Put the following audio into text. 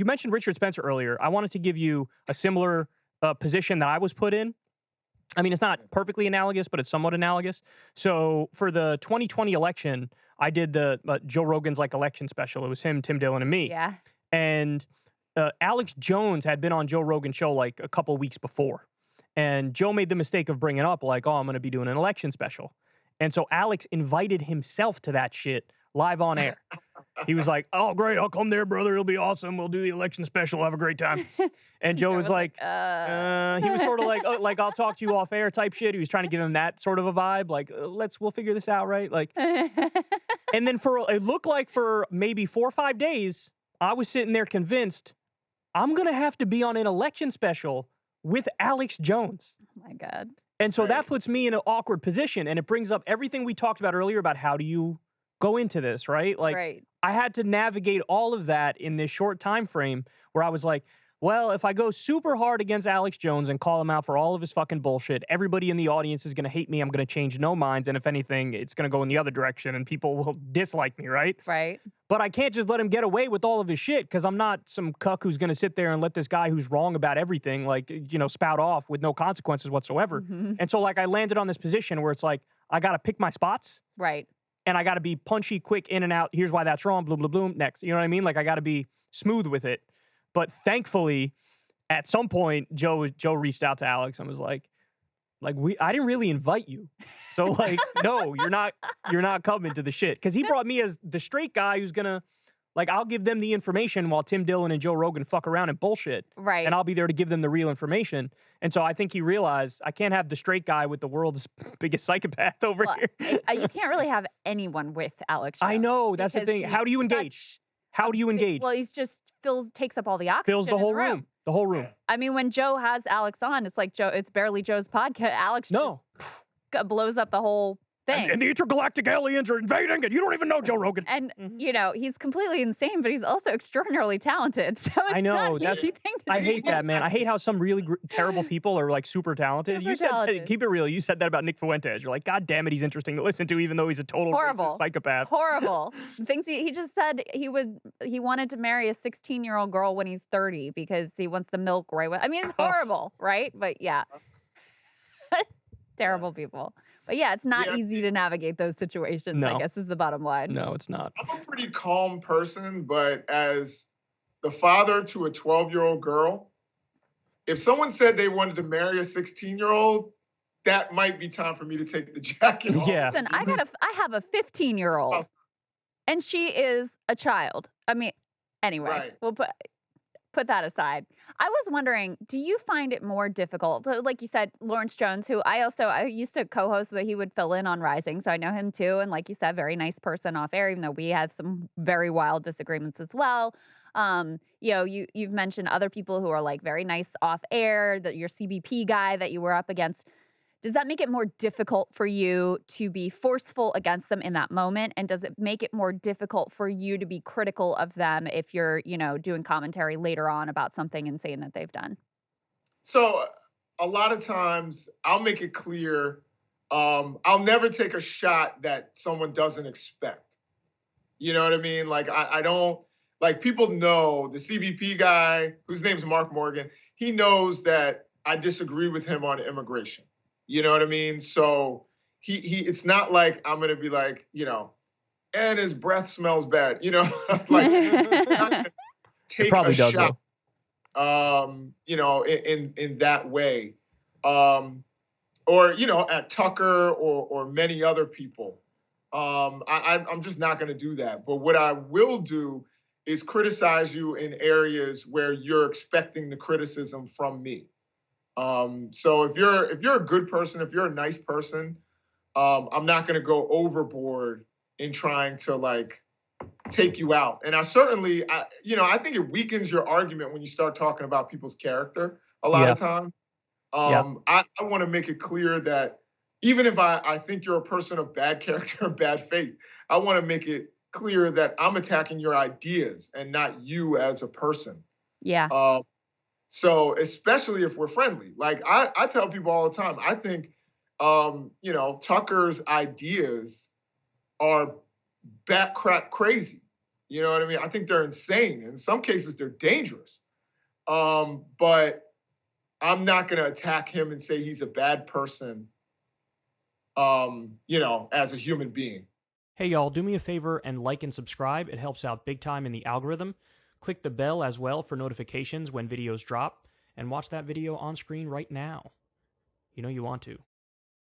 you mentioned Richard Spencer earlier. I wanted to give you a similar position that I was put in. I mean, it's not perfectly analogous, but it's somewhat analogous. So for the 2020 election, I did the Joe Rogan's like election special. It was him, Tim Dillon, and me. Yeah. And Alex Jones had been on Joe Rogan's show like a couple weeks before. And Joe made the mistake of bringing up like, oh, I'm going to be doing an election special. And so Alex invited himself to that shit live on air. He was like, oh, great. I'll come there, brother. It'll be awesome. We'll do the election special. Have a great time. And Joe was like, he was sort of like, oh, like, I'll talk to you off air type shit. He was trying to give him that sort of a vibe. Like, we'll figure this out, right? Like, and then it looked like for maybe 4 or 5 days, I was sitting there convinced I'm going to have to be on an election special with Alex Jones. Oh my God. And so that puts me in an awkward position. And it brings up everything we talked about earlier about how do you go into this, right? Like, I had to navigate all of that in this short time frame where I was like, well, if I go super hard against Alex Jones and call him out for all of his fucking bullshit, everybody in the audience is going to hate me. I'm going to change no minds. And if anything, it's going to go in the other direction and people will dislike me, right? Right. But I can't just let him get away with all of his shit because I'm not some cuck who's going to sit there and let this guy who's wrong about everything, like, you know, spout off with no consequences whatsoever. Mm-hmm. And so, like, I landed on this position where it's like, I got to pick my spots. Right. And I got to be punchy, quick, in and out. Here's why that's wrong. Bloom, bloom, bloom. Next. You know what I mean? Like, I got to be smooth with it. But thankfully, at some point, Joe reached out to Alex and was like, I didn't really invite you. So, like, no, you're not coming to the shit. Because he brought me as the straight guy who's going to, like, I'll give them the information while Tim Dillon and Joe Rogan fuck around and bullshit. Right. And I'll be there to give them the real information. And so I think he realized I can't have the straight guy with the world's biggest psychopath over here. You can't really have anyone with Alex Jones. I know. That's the thing. How do you engage? How do you engage? Well, he's just takes up all the oxygen. Fills the whole room. The whole room. I mean, when Joe has Alex on, it's like it's barely Joe's podcast. Alex just blows up the whole thing. And the intergalactic aliens are invading it. You don't even know Joe Rogan. And, you know, he's completely insane, but he's also extraordinarily talented. So it's I know. not an easy thing to I do. hate that, man. I hate how some really terrible people are, like, super talented. You said, keep it real. You said that about Nick Fuentes. You're like, God damn it, he's interesting to listen to, even though he's a total racist psychopath. Horrible. Things he just said he wanted to marry a 16-year-old girl when he's 30 because he wants the milk right away. I mean, it's horrible, right? But yeah. Terrible people. But yeah, it's not easy to navigate those situations, I guess, is the bottom line. No, it's not. I'm a pretty calm person, but as the father to a 12-year-old girl, if someone said they wanted to marry a 16-year-old, that might be time for me to take the jacket off. Yeah. Listen, I have a 15-year-old, and she is a child. I mean, anyway, we'll put that aside. I was wondering, do you find it more difficult? Like you said, Lawrence Jones, who I used to co-host, but he would fill in on Rising, so I know him too. And like you said, very nice person off air, even though we had some very wild disagreements as well. You know, you've mentioned other people who are like very nice off air, that your CBP guy that you were up against. Does that make it more difficult for you to be forceful against them in that moment? And does it make it more difficult for you to be critical of them if you're, you know, doing commentary later on about something insane that they've done? So a lot of times I'll make it clear, I'll never take a shot that someone doesn't expect. You know what I mean? Like, I don't, like, people know the CBP guy, whose name's Mark Morgan, he knows that I disagree with him on immigration. You know what I mean? So he it's not like I'm gonna be like, you know, and his breath smells bad, you know, like take a shot, you know, in that way. Or, you know, at Tucker or many other people. I'm just not gonna do that. But what I will do is criticize you in areas where you're expecting the criticism from me. So if you're a good person, if you're a nice person, I'm not going to go overboard in trying to like take you out. And I think it weakens your argument when you start talking about people's character a lot of time. I want to make it clear that even if I think you're a person of bad character and bad faith, I want to make it clear that I'm attacking your ideas and not you as a person. Yeah. So especially if we're friendly, like I tell people all the time, I think, you know, Tucker's ideas are bat crap crazy. You know what I mean? I think they're insane. In some cases, they're dangerous. But I'm not going to attack him and say he's a bad person, as a human being. Hey, y'all, do me a favor and like and subscribe. It helps out big time in the algorithm. Click the bell as well for notifications when videos drop, and watch that video on screen right now. You know you want to.